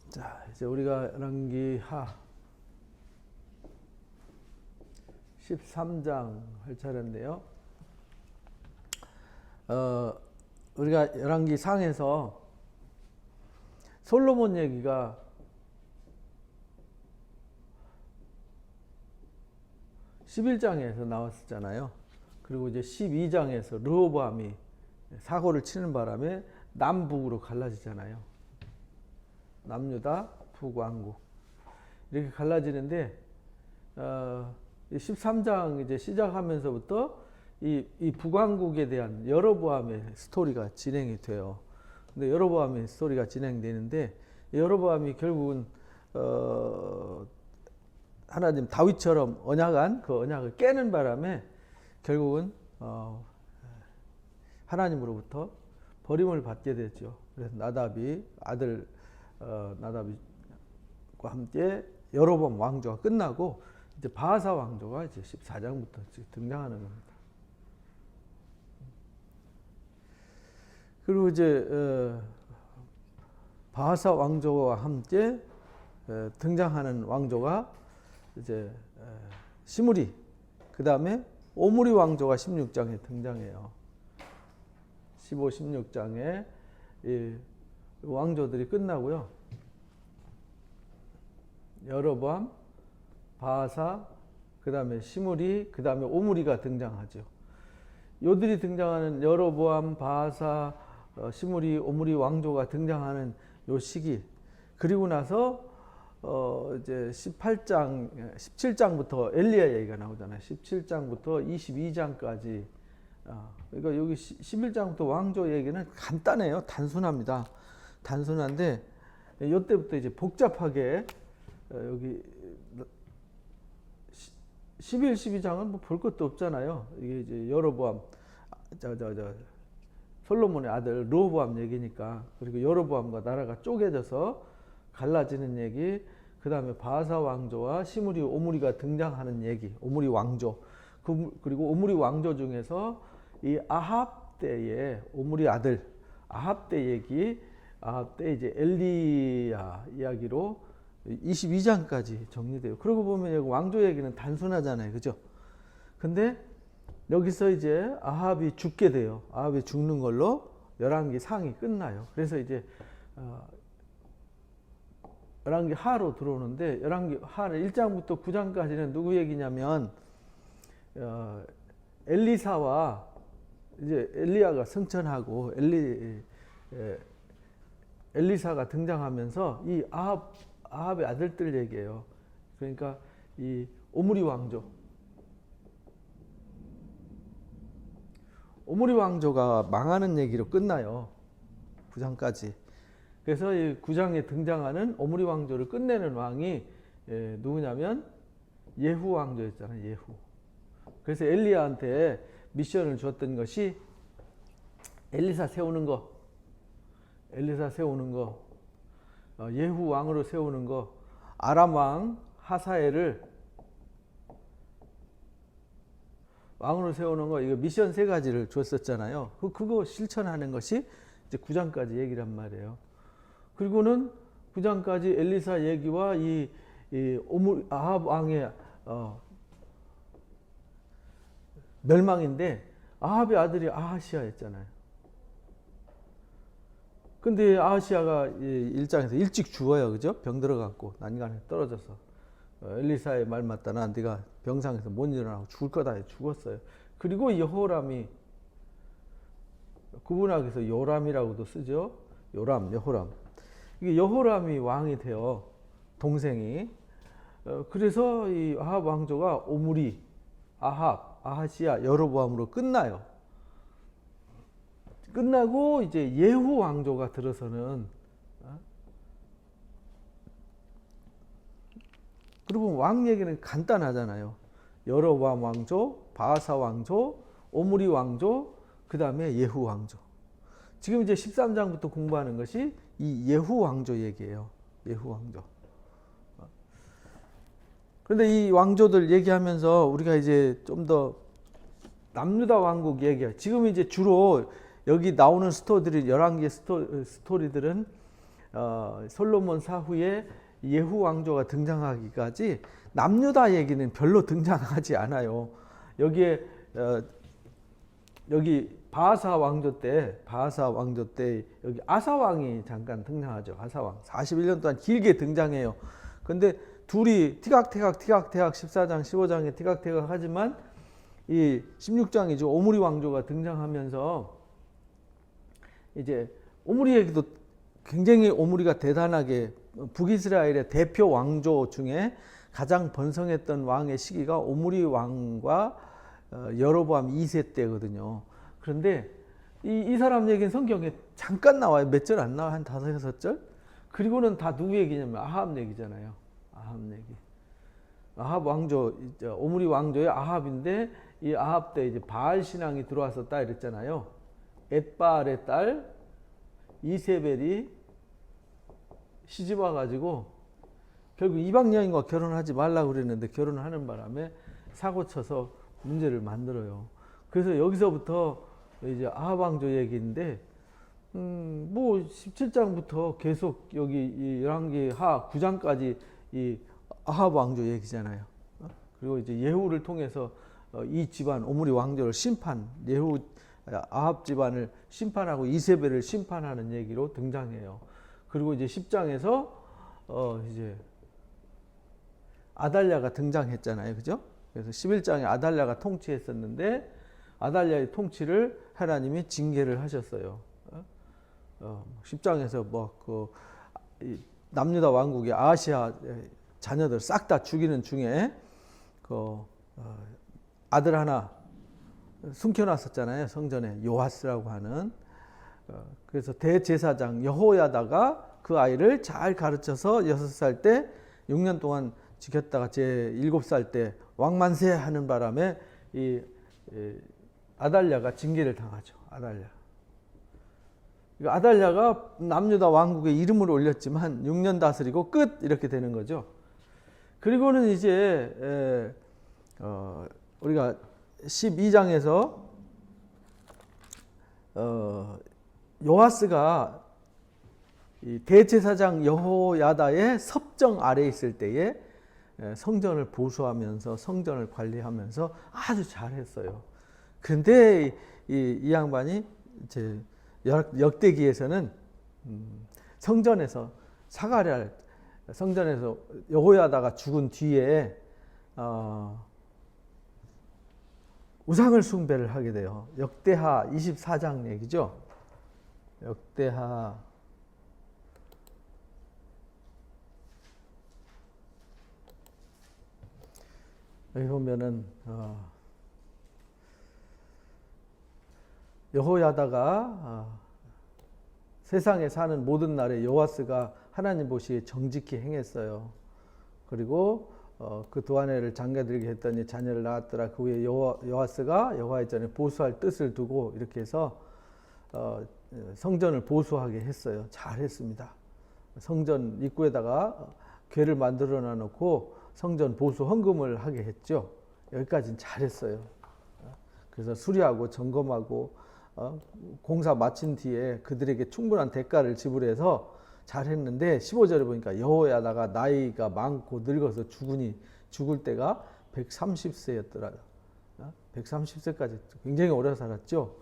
자, 이제 우리가 열왕기하 13장 할 차례인데요. 우리가 열왕기 상에서 솔로몬 얘기가 (11장에서) 나왔었잖아요. 그리고 이제 (12장에서) 르호보암이 사고를 치는 바람에 남북으로 갈라지잖아요. 남유다, 북왕국 이렇게 갈라지는데 13장 이제 시작하면서부터 이 북왕국에 대한 여로보암의 스토리가 진행이 돼요. 근데 여로보암의 스토리가 진행되는데 여로보암이 결국은 하나님 다윗처럼 언약한 그 언약을 깨는 바람에 결국은 하나님으로부터 버림을 받게 되죠. 그래서 나답이 아들 나답과 함께 여로보암 왕조가 끝나고 이제 바하사 왕조가 이제 14장부터 등장하는 겁니다. 그리고 이제 바하사 왕조와 함께 등장하는 왕조가 이제 시므리, 그 다음에 오므리 왕조가 16장에 등장해요. 15, 16장에 이 왕조들이 끝나고요. 여로보암, 바하사, 그 다음에 시므리, 그 다음에 오므리가 등장하죠. 요들이 등장하는 여로보암, 바하사, 시므리, 오므리 왕조가 등장하는 요 시기, 그리고 나서 이제 17장부터 엘리야 얘기가 나오잖아요. 17장부터 22장까지. 그러니까 여기 11장부터 왕조 얘기는 간단해요. 단순합니다. 단순한데 이때부터 이제 복잡하게 여기 11, 12장은 뭐 볼 것도 없잖아요. 이게 이제 여로보암 솔로몬의 아들 르호보암 얘기니까. 그리고 여로보암과 나라가 쪼개져서 갈라지는 얘기, 그 다음에 바하사 왕조와 시므리, 오므리가 등장하는 얘기, 오므리 왕조. 그리고 오므리 왕조 중에서 이 아합 때의 오므리 아들 아합 때 얘기, 아합 때 이제 엘리야 이야기로 22장까지 정리돼요. 그러고 보면 여기 왕조 얘기는 단순하잖아요, 그죠? 근데 여기서 이제 아합이 죽게 돼요. 아합이 죽는 걸로 열왕기 상이 끝나요. 그래서 이제 열왕기 하로 들어오는데, 열왕기 하는 1장부터 9장까지는 누구 얘기냐면 엘리사와 이제 엘리야가 승천하고 엘리사가 등장하면서 이 아합의 아들들 얘기예요. 그러니까 이 오므리 왕조가 망하는 얘기로 끝나요. 9장까지. 그래서 이 9장에 등장하는 오므리 왕조를 끝내는 왕이 누구냐면 예후 왕조였잖아요. 예후. 그래서 엘리야한테 미션을 줬던 것이 엘리사 세우는 거, 예후 왕으로 세우는 거, 아람 왕 하사엘을 왕으로 세우는 거, 이거 미션 3가지를 줬었잖아요. 그거 실천하는 것이 이제 9장까지 얘기란 말이에요. 그리고는 9장까지 엘리사 얘기와 이 아합 왕의 멸망인데, 아합의 아들이 아하시아였잖아요. 근데 아하시아가 1장에서 일찍 죽어요, 그죠? 병 들어갖고 난간에 떨어져서 엘리사의 말 맞다, 나 네가 병상에서 못 일어나고 죽을 거다, 죽었어요. 그리고 여호람이, 구분하기서 요람이라고도 쓰죠. 여호람. 이게 여호람이 왕이 돼요, 동생이. 그래서 이 아합 왕조가 오므리, 아합, 아하시아, 여로보암으로 끝나요. 끝나고 이제 예후 왕조가 들어서는, 그리고 왕 얘기는 간단하잖아요. 여로보암 왕조, 바하사 왕조, 오므리 왕조, 그 다음에 예후 왕조. 지금 이제 13장부터 공부하는 것이 이 예후 왕조 얘기예요. 예후 왕조. 그런데 이 왕조들 얘기하면서 우리가 이제 좀 더 남유다 왕국 얘기해요. 지금 이제 주로 여기 나오는 스토리들이, 열왕기의 스토리들은 솔로몬 사후에 예후 왕조가 등장하기까지 남유다 얘기는 별로 등장하지 않아요. 여기에 여기 바하사 왕조 때 여기 아사 왕이 잠깐 등장하죠. 아사 왕 41년 동안 길게 등장해요. 근데 둘이 티각태각 14장 15장에 티각태각 하지만 이 16장이죠. 오므리 왕조가 등장하면서 이제 오므리 얘기도 굉장히 오므리가 대단하게 북이스라엘의 대표 왕조 중에 가장 번성했던 왕의 시기가 오므리 왕과 여로보암 2세 때거든요. 그런데 이 사람 얘기는 성경에 잠깐 나와요. 몇 절 안 나와. 한 5, 6절. 그리고는 다 누구 얘기냐면 아합 얘기잖아요. 아합 얘기. 아합 왕조, 오므리 왕조의 아합인데 이 아합 때 이제 바알 신앙이 들어왔었다 이랬잖아요. 엣바알의 딸 이세벨이 시집 와가지고 결국 이방 여인과 결혼하지 말라고 그랬는데 결혼하는 바람에 사고 쳐서 문제를 만들어요. 그래서 여기서부터 이제 아합 왕조 얘기인데 뭐 17장부터 계속 여기 이 열왕기하 9장까지 이 아합 왕조 얘기잖아요. 그리고 이제 예후를 통해서 이 집안 오므리 왕조를 예후 아합 집안을 심판하고 이세벨을 심판하는 얘기로 등장해요. 그리고 이제 10장에서 이제 아달랴가 등장했잖아요. 그죠? 그래서 11장에 아달랴가 통치했었는데 아달랴의 통치를 하나님이 징계를 하셨어요. 10장에서 뭐 남유다 왕국의 아시아 자녀들 싹 다 죽이는 중에 아들 하나 숨겨놨었잖아요. 성전에 요아스라고 하는. 그래서 대제사장 여호야다가 그 아이를 잘 가르쳐서 6살 때 6년 동안 지켰다가 제 7살 때 왕만세 하는 바람에 이 아달랴가 징계를 당하죠. 아달랴가 남유다 왕국의 이름을 올렸지만 6년 다스리고 끝 이렇게 되는 거죠. 그리고는 이제 우리가 12장에서 요아스가 이 대제사장 여호야다의 섭정 아래 있을 때에 성전을 보수하면서 성전을 관리하면서 아주 잘했어요. 그런데 이 양반이 이제 역대기에서는 성전에서 성전에서 여호야다가 죽은 뒤에 우상을 숭배를 하게 돼요. 역대하 24장 얘기죠. 역대하 여기 보면은 여호야다가 세상에 사는 모든 날에 요아스가 하나님 보시기에 정직히 행했어요. 그리고 그 두 아내를 장가들게 했더니 자녀를 낳았더라. 그 후에 요아스가 여호와의 전에 보수할 뜻을 두고 이렇게 해서 성전을 보수하게 했어요. 잘했습니다. 성전 입구에다가 궤를 만들어 놔놓고 성전 보수 헌금을 하게 했죠. 여기까지는 잘했어요. 그래서 수리하고 점검하고 공사 마친 뒤에 그들에게 충분한 대가를 지불해서 잘했는데 15절에 보니까 여호야다가 나이가 많고 늙어서 죽을 때가 130세였더라고요. 130세까지 굉장히 오래 살았죠.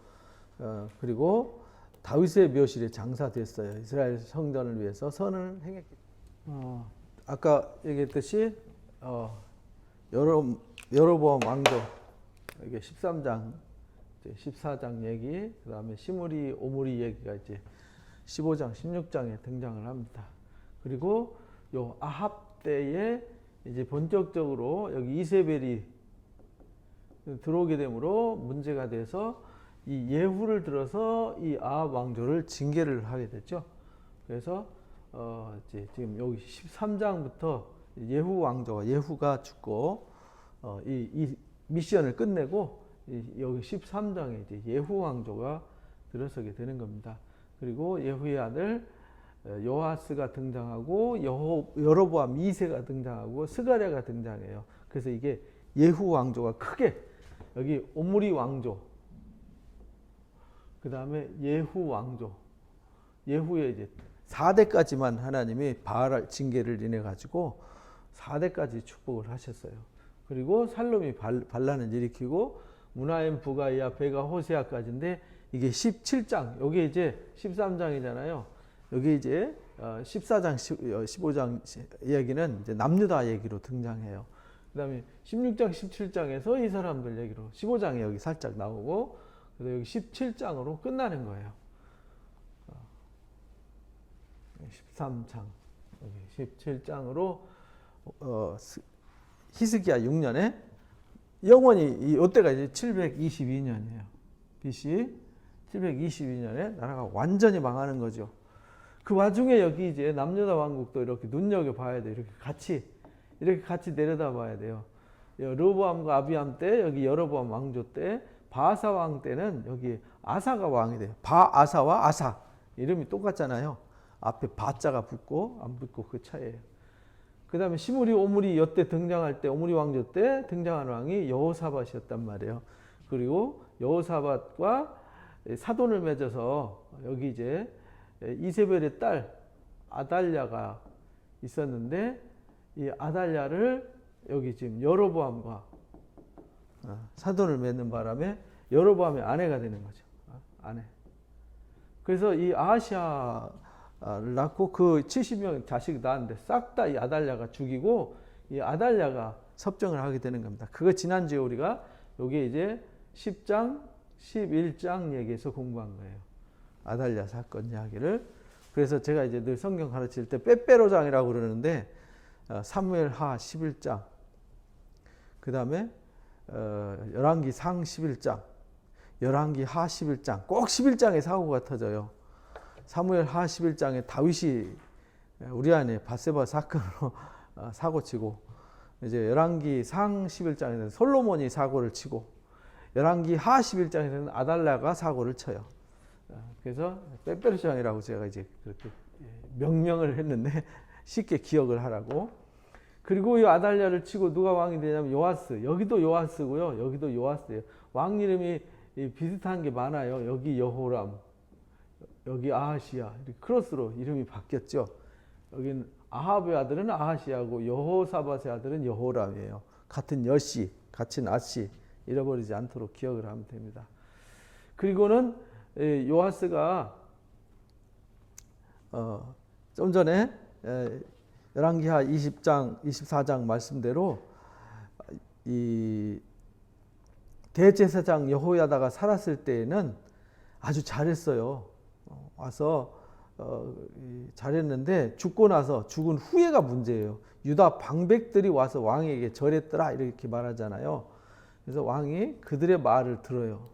그리고 다윗의 묘실에 장사됐어요. 이스라엘 성전을 위해서 선을 행했기. 아까 얘기했듯이 여로보암 왕조 이게 13장, 14장 얘기, 그 다음에 시므리 오므리 얘기가 이제 15장, 16장에 등장을 합니다. 그리고 요 아합 때에 이제 본격적으로 여기 이세벨이 들어오게 되므로 문제가 돼서 이 예후를 들어서 이 아합 왕조를 징계를 하게 됐죠. 그래서 이제 지금 여기 13장부터 예후 왕조가 예후가 죽고 이 미션을 끝내고 여기 13장에 이제 예후 왕조가 들어서게 되는 겁니다. 그리고 예후의 아들 요아스가 등장하고 여로보암 2세가 등장하고 스가랴가 등장해요. 그래서 이게 예후 왕조가 크게 여기 오므리 왕조, 그 다음에 예후 왕조, 예후의 이제 4대까지만 하나님이 바알 징계를 인해 가지고 4대까지 축복을 하셨어요. 그리고 살롬이 반란을 일으키고 무나임, 부가이야, 베가, 호세아까지인데 이게 17장, 여기 이제 13장이잖아요. 여기 이제 14장, 15장 이야기는 이제 남유다 얘기로 등장해요. 그 다음에 16장, 17장에서 이 사람들 얘기로 15장에 여기 살짝 나오고 그래서 여기 17장으로 끝나는 거예요. 13장, 여기 17장으로 히스기야 6년에 영원히 이때가 이제 722년이에요. BC 722년에 나라가 완전히 망하는 거죠. 그 와중에 여기 이제 남유다 왕국도 이렇게 눈여겨 봐야 돼요. 이렇게 같이 내려다 봐야 돼요. 르호보암과 아비암 때, 여기 여로보암 왕조 때, 바아사 왕 때는 여기 아사가 왕이 돼요. 바아사와 아사 이름이 똑같잖아요. 앞에 바자가 붙고 안 붙고 그 차이예요. 그 다음에 시므리 오므리 이때 등장할 때, 오므리 왕조 때 등장하는 왕이 여호사밧이었단 말이에요. 그리고 여호사밧과 사돈을 맺어서 여기 이제 이세벨의 딸 아달랴가 있었는데 이 아달랴를 여기 지금 여로보암과 사돈을 맺는 바람에 여로보암의 아내가 되는 거죠. 아내. 그래서 이 아하시아를 낳고 그 70명 자식이 낳았는데 싹 다 이 아달랴가 죽이고 이 아달랴가 섭정을 하게 되는 겁니다. 그거 지난주에 우리가 여기 이제 10장, 11장 얘기에서 공부한 거예요. 아달랴 사건 이야기를. 그래서 제가 이제 늘 성경 가르칠 때 빼빼로장이라고 그러는데 사무엘하 11장, 그 다음에 열왕기 상 11장, 열왕기 하 11장, 꼭 11장에 사고가 터져요. 사무엘하 11장에 다윗이 우리아의 밧세바 사건으로 사고치고, 이제 열왕기 상 11장에는 솔로몬이 사고를 치고, 열왕기 하 11장에서는 아달랴가 사고를 쳐요. 그래서 빼빼로장이라고 제가 이제 그렇게 명명을 했는데 쉽게 기억을 하라고. 그리고 이 아달랴를 치고 누가 왕이 되냐면 요아스. 여기도 요아스고요. 여기도 요아스예요. 왕 이름이 비슷한 게 많아요. 여기 여호람, 여기 아하시야. 크로스로 이름이 바뀌었죠. 여기는 아합의 아들은 아하시야고 여호사밧의 아들은 여호람이에요. 같은 여씨, 같은 아씨. 잃어버리지 않도록 기억을 하면 됩니다. 그리고는 요아스가 좀 전에 열왕기하 20장, 24장 말씀대로 이 대제사장 여호야다가 살았을 때에는 아주 잘했어요. 와서 잘했는데 죽고 나서 죽은 후에가 문제예요. 유다 방백들이 와서 왕에게 절했더라 이렇게 말하잖아요. 그래서 왕이 그들의 말을 들어요.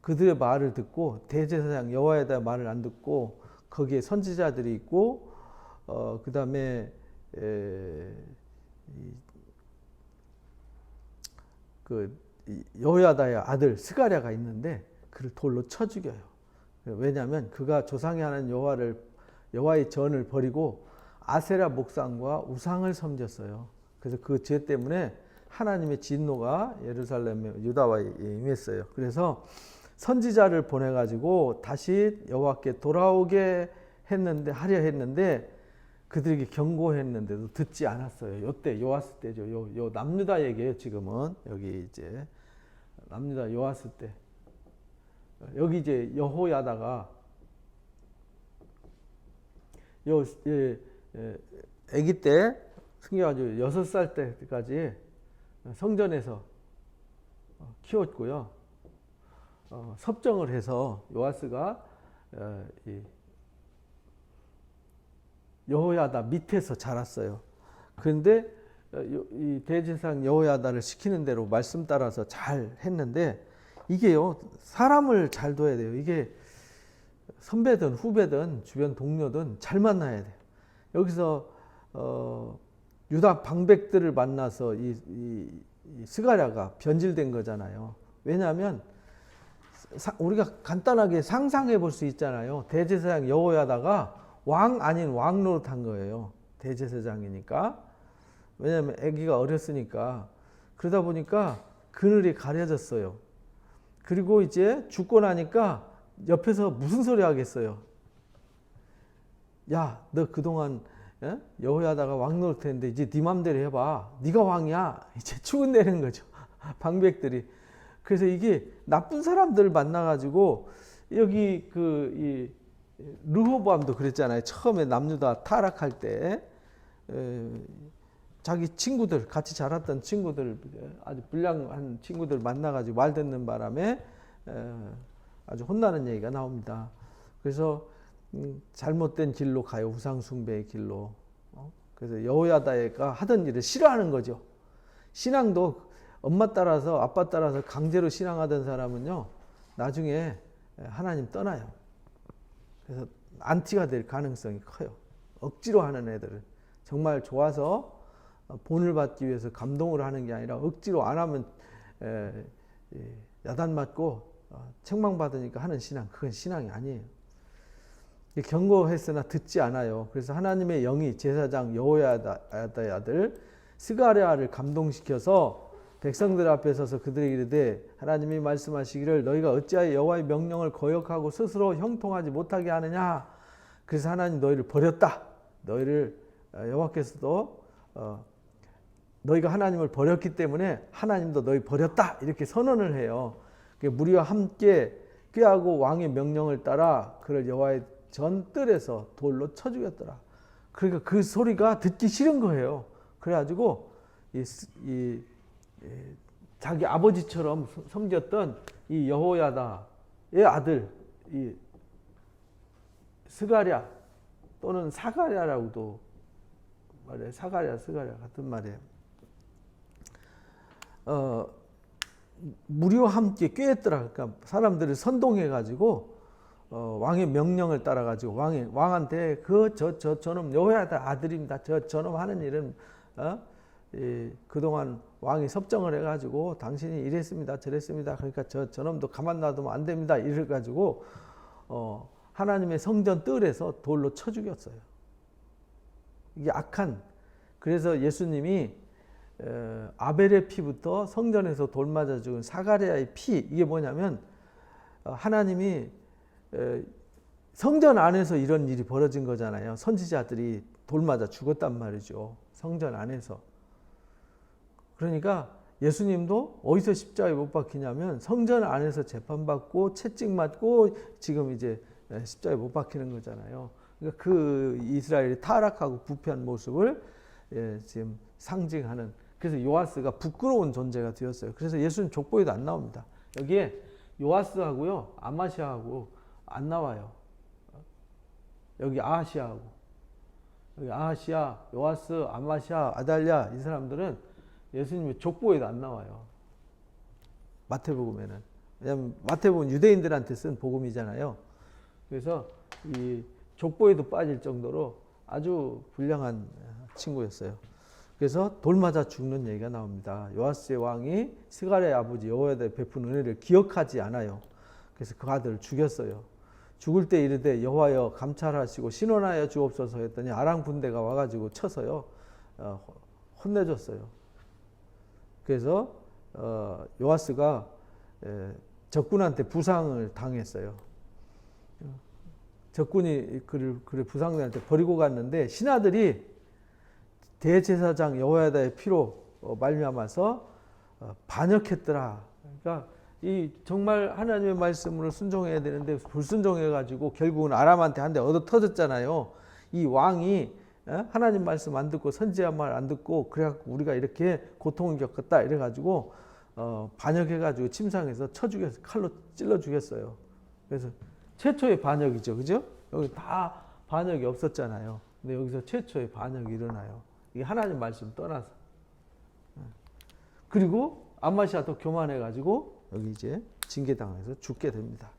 그들의 말을 듣고 대제사장 여호야다의 말을 안 듣고 거기에 선지자들이 있고 그 다음에 그 여호야다의 아들 스가랴가 있는데 그를 돌로 쳐 죽여요. 왜냐하면 그가 조상이 하는 여호와의 전을 버리고 아세라 목상과 우상을 섬겼어요. 그래서 그 죄 때문에 하나님의 진노가 예루살렘 유다와 임했어요. 그래서 선지자를 보내 가지고 다시 여호와께 돌아오게 하려 했는데 그들에게 경고했는데도 듣지 않았어요. 요때 요아스 때죠. 요 남유다 얘기예요. 지금은 여기 이제 남유다 요아스 때. 여기 이제 여호야다가 아기 때 승려가지고 6살 때까지 성전에서 키웠고요. 섭정을 해서 요아스가 여호야다 밑에서 자랐어요. 그런데 이 대제사장 여호야다를 시키는 대로 말씀 따라서 잘 했는데 이게요, 사람을 잘 둬야 돼요. 이게 선배든 후배든 주변 동료든 잘 만나야 돼요. 여기서 유다 방백들을 만나서 이 스가랴가 변질된 거잖아요. 왜냐하면 우리가 간단하게 상상해 볼 수 있잖아요. 대제사장 여호야다가 왕 아닌 왕 노릇한 거예요. 대제사장이니까. 왜냐하면 아기가 어렸으니까. 그러다 보니까 그늘이 가려졌어요. 그리고 이제 죽고 나니까 옆에서 무슨 소리 하겠어요. 야, 너 그동안 여호야다가 왕 노릇했는데 이제 네 맘대로 해봐. 네가 왕이야. 이제 추근대는 거죠. 방백들이. 그래서 이게 나쁜 사람들 만나가지고 여기 이 르호보암도 그랬잖아요. 처음에 남유다 타락할 때 자기 친구들 같이 자랐던 친구들 아주 불량한 친구들 만나가지고 말 듣는 바람에 아주 혼나는 얘기가 나옵니다. 그래서 잘못된 길로 가요. 우상 숭배의 길로. 그래서 여호야다가 하던 일을 싫어하는 거죠. 신앙도 엄마 따라서 아빠 따라서 강제로 신앙하던 사람은요, 나중에 하나님 떠나요. 그래서 안티가 될 가능성이 커요. 억지로 하는 애들은 정말 좋아서 본을 받기 위해서 감동을 하는 게 아니라 억지로 안 하면 야단 맞고 책망받으니까 하는 신앙, 그건 신앙이 아니에요. 경고했으나 듣지 않아요. 그래서 하나님의 영이 제사장 여호야다의 아들 스가랴를 감동시켜서 백성들 앞에 서서 그들에게 이르되 하나님이 말씀하시기를 너희가 어찌하여 여호와의 명령을 거역하고 스스로 형통하지 못하게 하느냐. 그래서 하나님 너희를 버렸다. 너희를 여호와께서도 너희가 하나님을 버렸기 때문에 하나님도 너희 버렸다. 이렇게 선언을 해요. 무리와 함께 꾀하고 왕의 명령을 따라 그를 여호와의 전 뜰에서 돌로 쳐 죽였더라. 그러니까 그 소리가 듣기 싫은 거예요. 그래가지고 자기 아버지처럼 섬겼던 이 여호야다의 아들 이 스가랴 또는 사가랴라고도 말해요. 사가랴, 스가랴 같은 말이에요. 무리와 함께 꾀했더라. 그러니까 사람들을 선동해가지고 왕의 명령을 따라가지고 왕한테 저놈 여호야다 아들입니다. 저놈 하는 일은 그동안 왕이 섭정을 해가지고 당신이 이랬습니다, 저랬습니다. 그러니까 저놈도 가만 놔두면 안 됩니다. 이래가지고 하나님의 성전 뜰에서 돌로 쳐 죽였어요. 이게 악한. 그래서 예수님이 아벨의 피부터 성전에서 돌 맞아 죽은 사가랴의 피, 이게 뭐냐면 하나님이 성전 안에서 이런 일이 벌어진 거잖아요. 선지자들이 돌 맞아 죽었단 말이죠. 성전 안에서. 그러니까 예수님도 어디서 십자가에 못 박히냐면 성전 안에서 재판받고 채찍 맞고 지금 이제 십자가에 못 박히는 거잖아요. 그러니까 그 이스라엘이 타락하고 부패한 모습을 지금 상징하는. 그래서 요아스가 부끄러운 존재가 되었어요. 그래서 예수님 족보에도 안 나옵니다. 여기에 요아스하고요 아마시아하고 안 나와요. 여기 아하시아하고, 여기 아하시아, 요아스, 아마시아, 아달랴, 이 사람들은 예수님의 족보에도 안 나와요. 마태복음에는. 왜냐하면 마태복음은 유대인들한테 쓴 복음이잖아요. 그래서 이 족보에도 빠질 정도로 아주 불량한 친구였어요. 그래서 돌 맞아 죽는 얘기가 나옵니다. 요아스의 왕이 스가랴의 아버지 여호야다에 베푼 은혜를 기억하지 않아요. 그래서 그 아들을 죽였어요. 죽을 때 이르되 여호와여 감찰하시고 신원하여 주옵소서 했더니 아람 군대가 와가지고 쳐서요 혼내줬어요. 그래서 요아스가 적군한테 부상을 당했어요. 적군이 그를 부상자한테 버리고 갔는데 신하들이 대제사장 여호야다의 피로 말미암아서 반역했더라. 그러니까 이 정말 하나님의 말씀으로 순종해야 되는데 불순종해가지고 결국은 아람한테 한 대 얻어 터졌잖아요. 이 왕이 하나님 말씀 안 듣고 선지자 말 안 듣고 그래갖고 우리가 이렇게 고통을 겪었다 이래가지고 반역해가지고 침상에서 쳐 죽였어요. 칼로 찔러 죽였어요. 그래서 최초의 반역이죠, 그죠? 여기 다 반역이 없었잖아요. 근데 여기서 최초의 반역이 일어나요. 이게 하나님 말씀 떠나서. 그리고 아마시아도 교만해가지고 여기 이제 징계당해서 죽게 됩니다.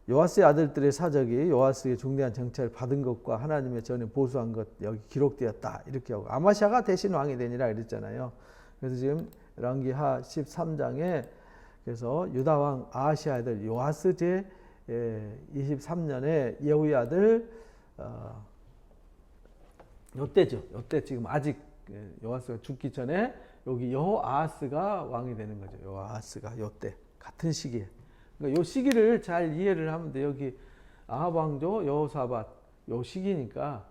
요아스의 아들들의 사적이 요아스의 중대한 정찰을 받은 것과 하나님의 전에 보수한 것 여기 기록되었다 이렇게 하고 아마시아가 대신 왕이 되니라 이랬잖아요. 그래서 지금 랑기하 13장에 그래서 유다 왕 아하시아의 아들 요아스 제 23년에 예후의 아들 요때죠. 요때 지금 아직 요아스가 죽기 전에 여기 여호아하스가 왕이 되는 거죠. 여호아하스가 요때 같은 시기에. 그러니까 요 시기를 잘 이해를 하면 돼. 여기 아합 왕조, 여호사밧, 요 시기니까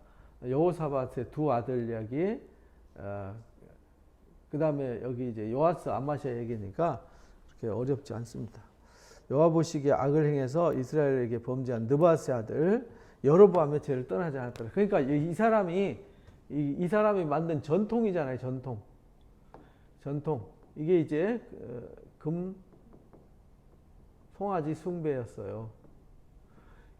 여호사밧의 두 아들 이야기, 그 다음에 여기 이제 요아스 아마시아 얘기니까 그렇게 어렵지 않습니다. 여호와보시기에 악을 행해서 이스라엘에게 범죄한 느바스의 아들 여로보암의 죄를 떠나지 않았더라. 그러니까 이 사람이 만든 전통이잖아요. 전통. 이게 이제 금 송아지 숭배였어요.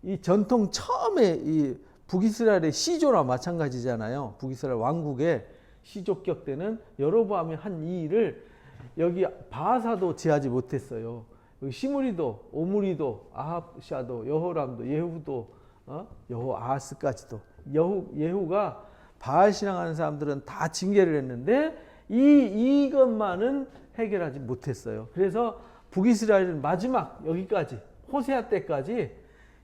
이 전통 처음에 이 북이스라엘의 시조나 마찬가지잖아요. 북이스라엘 왕국의 시조격 때는 여로보암이 한 이 일을 여기 바하사도 제하지 못했어요. 여기 시므리도, 오므리도, 아합샤도, 여호람도, 예후도, 여호아하스까지도. 예후가 바알 신앙하는 사람들은 다 징계를 했는데 이것만은 해결하지 못했어요. 그래서 북이스라엘은 마지막 여기까지 호세아 때까지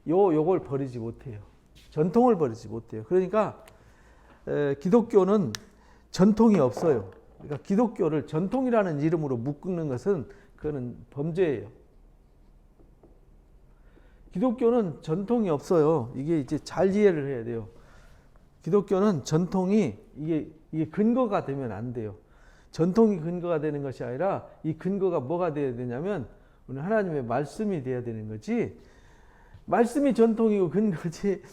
요걸 버리지 못해요. 전통을 버리지 못해요. 그러니까 기독교는 전통이 없어요. 그러니까 기독교를 전통이라는 이름으로 묶는 것은 그거는 범죄예요. 기독교는 전통이 없어요. 이게 이제 잘 이해를 해야 돼요. 기독교는 전통이 이게 근거가 되면 안 돼요. 전통이 근거가 되는 것이 아니라 이 근거가 뭐가 되어야 되냐면 오늘 하나님의 말씀이 되어야 되는 거지. 말씀이 전통이고 근거지.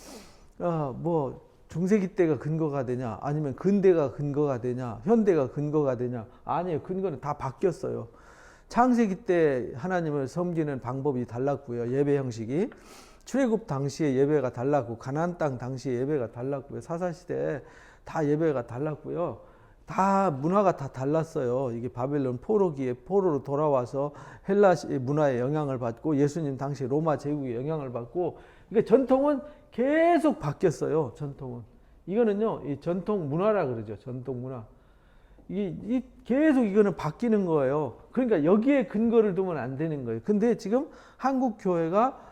뭐 중세기 때가 근거가 되냐, 아니면 근대가 근거가 되냐, 현대가 근거가 되냐. 아니에요. 근거는 다 바뀌었어요. 창세기 때 하나님을 섬기는 방법이 달랐고요. 예배 형식이. 출애굽 당시에 예배가 달랐고, 가나안 땅 당시에 예배가 달랐고요. 사사시대 다 예배가 달랐고요. 다 문화가 다 달랐어요. 이게 바벨론 포로기에 포로로 돌아와서 헬라 문화의 영향을 받고 예수님 당시 로마 제국의 영향을 받고, 그러니까 전통은 계속 바뀌었어요. 전통은. 이거는요, 이 전통 문화라 그러죠. 전통 문화. 계속 이거는 바뀌는 거예요. 그러니까 여기에 근거를 두면 안 되는 거예요. 근데 지금 한국 교회가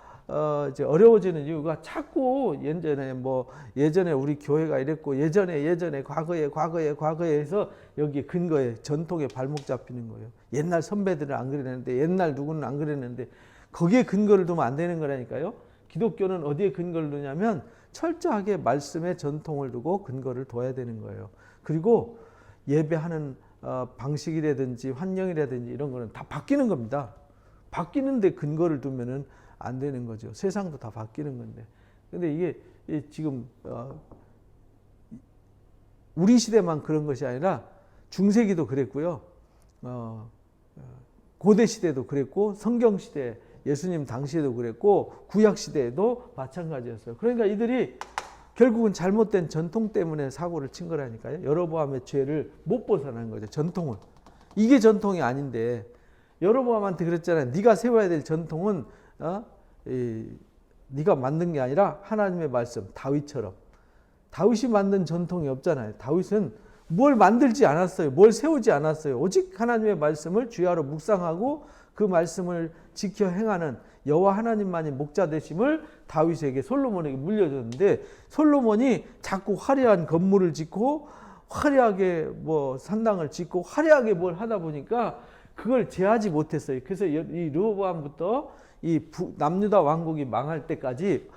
이제 어려워지는 이유가 자꾸 예전에 우리 교회가 이랬고 예전에 과거에 해서 여기 근거에 전통에 발목 잡히는 거예요. 옛날 선배들은 안 그랬는데, 옛날 누구는 안 그랬는데, 거기에 근거를 두면 안 되는 거라니까요. 기독교는 어디에 근거를 두냐면 철저하게 말씀에 전통을 두고 근거를 둬야 되는 거예요. 그리고 예배하는 방식이라든지 환경이라든지 이런 거는 다 바뀌는 겁니다. 바뀌는데 근거를 두면은 안 되는 거죠. 세상도 다 바뀌는 건데. 근데 이게 지금 우리 시대만 그런 것이 아니라 중세기도 그랬고요. 고대 시대도 그랬고, 성경 시대 예수님 당시에도 그랬고, 구약 시대에도 마찬가지였어요. 그러니까 이들이 결국은 잘못된 전통 때문에 사고를 친 거라니까요. 여로보암의 죄를 못 벗어난 거죠. 전통은. 이게 전통이 아닌데, 여로보암한테 그랬잖아요. 네가 세워야 될 전통은 네가 만든 게 아니라 하나님의 말씀, 다윗처럼. 다윗이 만든 전통이 없잖아요. 다윗은 뭘 만들지 않았어요. 뭘 세우지 않았어요. 오직 하나님의 말씀을 주야로 묵상하고 그 말씀을 지켜 행하는 여호와 하나님만이 목자 되심을 다윗에게, 솔로몬에게 물려줬는데, 솔로몬이 자꾸 화려한 건물을 짓고 화려하게 산당을 짓고 화려하게 뭘 하다 보니까 그걸 제하지 못했어요. 그래서 이 르호보암부터 이 남유다 왕국이 망할 때까지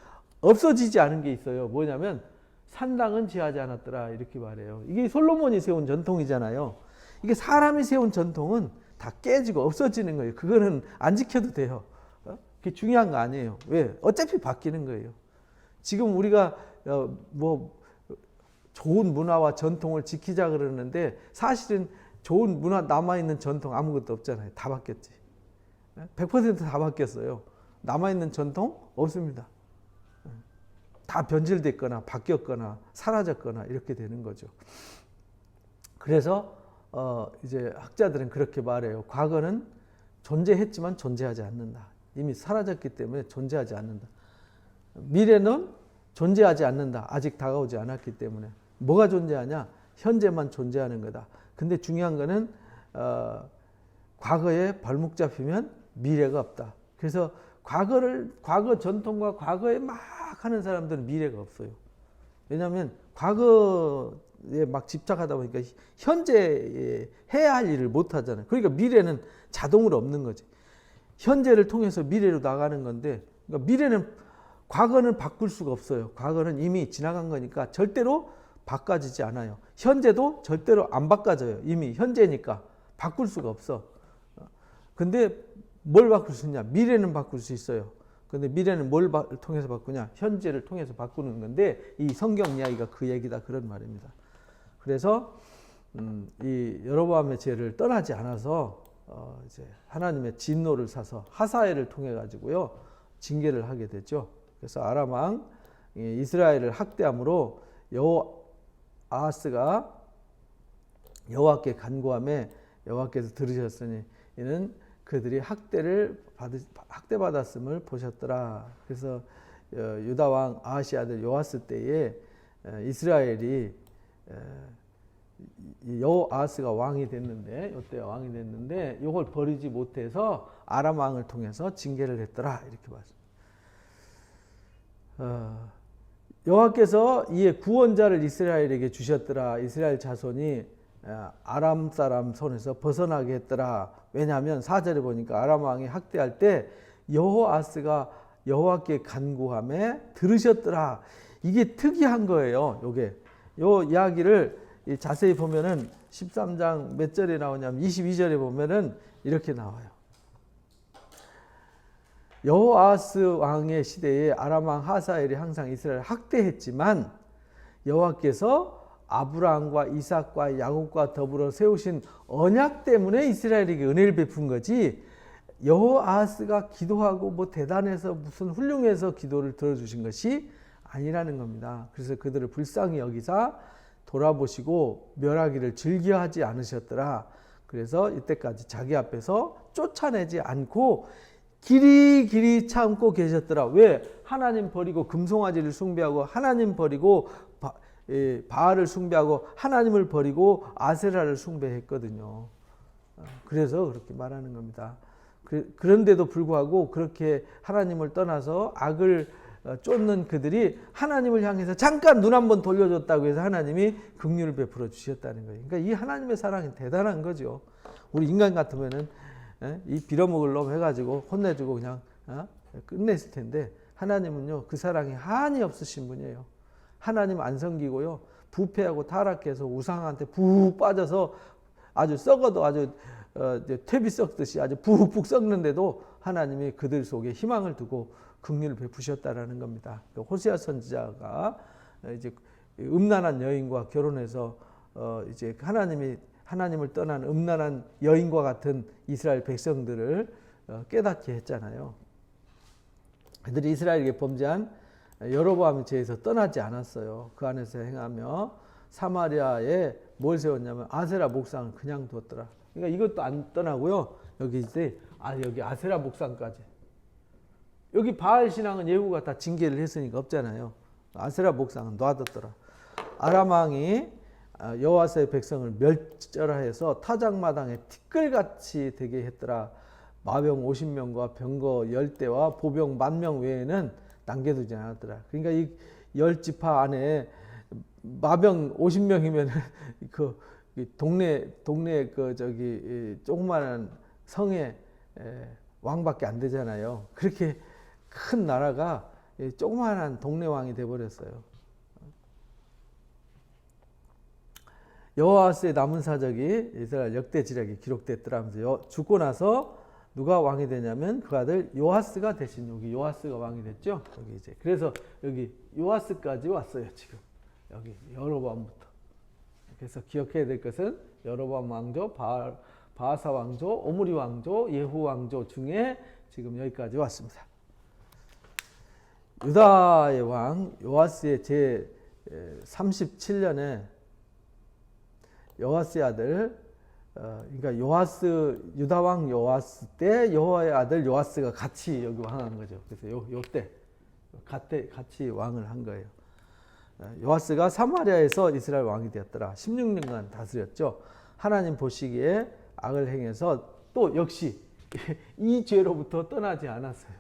없어지지 않은 게 있어요. 뭐냐면 산당은 제하지 않았더라, 이렇게 말해요. 이게 솔로몬이 세운 전통이잖아요. 이게 사람이 세운 전통은 다 깨지고 없어지는 거예요. 그거는 안 지켜도 돼요. 그게 중요한 거 아니에요. 왜? 어차피 바뀌는 거예요. 지금 우리가 좋은 문화와 전통을 지키자 그러는데 사실은 좋은 문화 남아있는 전통 아무것도 없잖아요. 다 바뀌었지. 100%다 바뀌었어요. 남아있는 전통 없습니다. 다 변질됐거나 바뀌었거나 사라졌거나 이렇게 되는 거죠. 그래서 이제 학자들은 그렇게 말해요. 과거는 존재했지만 존재하지 않는다. 이미 사라졌기 때문에 존재하지 않는다. 미래는 존재하지 않는다. 아직 다가오지 않았기 때문에. 뭐가 존재하냐? 현재만 존재하는 거다. 근데 중요한 거는 과거에 발목 잡히면 미래가 없다. 그래서 과거 전통과 과거에 막 하는 사람들은 미래가 없어요. 왜냐하면 과거에 막 집착하다 보니까 현재에 해야 할 일을 못 하잖아요. 그러니까 미래는 자동으로 없는 거지. 현재를 통해서 미래로 나가는 건데, 그러니까 미래는 과거는 바꿀 수가 없어요. 과거는 이미 지나간 거니까 절대로 바꿔지지 않아요. 현재도 절대로 안 바꿔져요. 이미 현재니까 바꿀 수가 없어. 근데 뭘 바꿀 수 있냐? 미래는 바꿀 수 있어요. 근데 미래는 뭘 통해서 바꾸냐? 현재를 통해서 바꾸는 건데 이 성경 이야기가 그 얘기다 그런 말입니다. 그래서 이 여로보암의 죄를 떠나지 않아서 이제 하나님의 진노를 사서 하사엘을 통해 가지고요 징계를 하게 되죠. 그래서 아람 왕 이스라엘을 학대함으로 여호아하스가 여호와께 간구하며 여호와께서 들으셨으니 이는 그들이 학대받았음을 보셨더라. 그래서 유다 왕 아하시 아들 요아스 때에 이스라엘이 여호아하스가 왕이 됐는데 이때 왕이 됐는데 이걸 버리지 못해서 아람 왕을 통해서 징계를 했더라 이렇게 봤습니다. 여호와께서 이에 구원자를 이스라엘에게 주셨더라. 이스라엘 자손이 아람 사람 손에서 벗어나게 했더라. 왜냐하면 4절에 보니까 아람 왕이 학대할 때 여호아스가 여호와께 간구하며 들으셨더라. 이게 특이한 거예요. 요게 요 이야기를 자세히 보면은 13장 몇 절에 나오냐면 22절에 보면은 이렇게 나와요. 여호아스 왕의 시대에 아람 왕 하사엘이 항상 이스라엘을 학대했지만 여호와께서 아브라함과 이삭과 야곱과 더불어 세우신 언약 때문에 이스라엘에게 은혜를 베푼 거지 여호아스가 기도하고 뭐 대단해서 무슨 훌륭해서 기도를 들어주신 것이 아니라는 겁니다. 그래서 그들을 불쌍히 여기사 돌아보시고 멸하기를 즐겨하지 않으셨더라. 그래서 이때까지 자기 앞에서 쫓아내지 않고 길이 참고 계셨더라. 왜? 하나님 버리고 금송아지를 숭배하고 하나님 버리고 바알을 숭배하고 하나님을 버리고 아세라를 숭배했거든요. 그래서 그렇게 말하는 겁니다. 그런데도 불구하고 그렇게 하나님을 떠나서 악을 쫓는 그들이 하나님을 향해서 잠깐 눈 한번 돌려줬다고 해서 하나님이 긍휼을 베풀어 주셨다는 거예요. 그러니까 이 하나님의 사랑이 대단한 거죠. 우리 인간 같으면은 이 빌어먹을 놈 해가지고 혼내주고 그냥 끝냈을 텐데 하나님은요 그 사랑이 한이 없으신 분이에요. 하나님 안 섬기고요 부패하고 타락해서 우상한테 푹 빠져서 아주 썩어도 아주 퇴비 썩듯이 아주 푹푹 썩는데도 하나님이 그들 속에 희망을 두고 긍휼을 베푸셨다라는 겁니다. 호세아 선지자가 이제 음란한 여인과 결혼해서 이제 하나님을 떠난 음란한 여인과 같은 이스라엘 백성들을 깨닫게 했잖아요. 그들이 이스라엘에게 범죄한 여로보암의 죄에서 떠나지 않았어요. 그 안에서 행하며 사마리아에 뭘 세웠냐면 아세라 목상을 그냥 두었더라. 그러니까 이것도 안 떠나고요. 여기 이제 여기 아세라 목상까지. 여기 바알 신앙은 예후가 다 징계를 했으니까 없잖아요. 아세라 목상은 놔뒀더라. 아람 왕이 여호와의 백성을 멸절하여서 타작마당에 티끌같이 되게 했더라. 마병 50명과 병거 10대와 보병 10,000명 외에는 남겨두지 않았더라. 그러니까 이 10지파 안에 마병 50명이면 그 동네 그 조그마한 성의 왕밖에 안 되잖아요. 그렇게 큰 나라가 조그마한 동네 왕이 돼버렸어요. 여호아스의 남은 사적이 이스라엘 역대 지략에 기록됐더라면서 죽고 나서 누가 왕이 되냐면 그 아들 요아스가 대신 여기 요아스가 왕이 됐죠. 여기 이제 그래서 여기 요아스까지 왔어요. 지금 여기 여로보암부터. 그래서 기억해야 될 것은 여로보암 왕조, 바하사 왕조, 오므리 왕조, 예후 왕조 중에 지금 여기까지 왔습니다. 유다의 왕 요아스의 제 37년에 요아스의 아들 그러니까 유다 왕 요아스 때 여호와의 아들 요아스가 같이 여기 왕한 거죠. 그래서 요때 같이 왕을 한 거예요. 요아스가 사마리아에서 이스라엘 왕이 되었더라. 16년간 다스렸죠. 하나님 보시기에 악을 행해서 또 역시 이 죄로부터 떠나지 않았어요.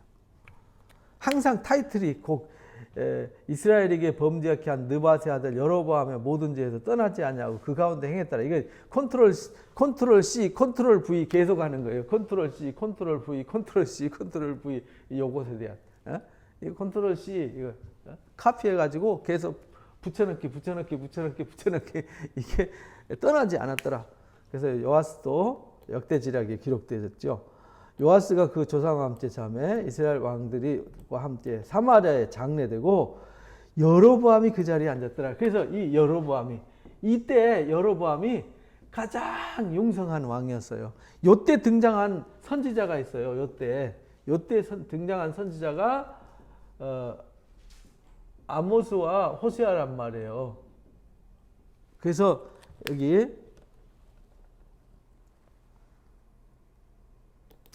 항상 타이틀이 꼭 이스라엘에게 범죄하게 한 느밧의 아들 여로보암의 모든 죄에서 떠나지 않냐고 그 가운데 행했더라. 이게 컨트롤 C, 컨트롤 V 계속 하는 거예요. 컨트롤 C, 컨트롤 V, 컨트롤 C, 컨트롤 V 요것에 대한 이 컨트롤 C 이거 카피해 가지고 계속 붙여넣기 이게 떠나지 않았더라. 그래서 요아스도 역대지략에 기록되었죠. 요아스가 그 조상과 함께 잠에 이스라엘 왕들과 함께 사마리아에 장례되고 여로보암이 그 자리에 앉았더라. 그래서 이 여로보암이 이때 여로보암이 가장 융성한 왕이었어요. 요때 등장한 선지자가 있어요. 요때 등장한 선지자가 아모스와 호세아란 말이에요. 그래서 여기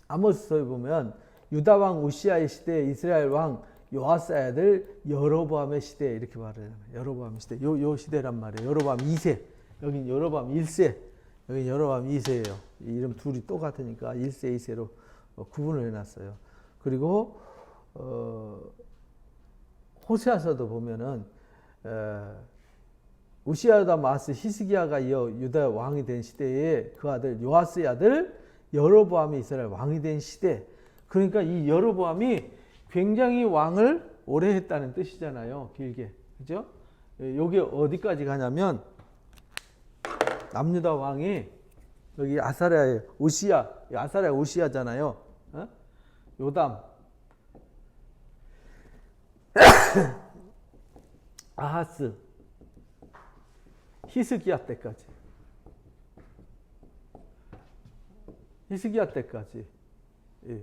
아모스서에 보면 유다 왕 우시아의 시대에 이스라엘 왕 요아스의 아들 여로보암의 시대 이렇게 말해요. 여로보암 시대. 요 시대란 말이에요. 여로보암 2세. 여긴 여로보암 1세. 여긴 여로보암 2세예요. 이름 둘이 똑같으니까 1세, 2세로 구분을 해놨어요. 그리고 호세아서도 보면은 우시아다 마스 히스기야가 이어 유다 왕이 된 시대에 그 아들 요아스의 아들 여로보암이 이스라엘 왕이 된 시대. 그러니까 이 여로보암이 굉장히 왕을 오래 했다는 뜻이잖아요. 길게. 그죠? 요게 어디까지 가냐면 남유다 왕이 여기 아사랴의 우시야, 아사랴 우시야잖아요. 요담, 아하스, 히스기야 때까지. 히스기야 때까지. 예.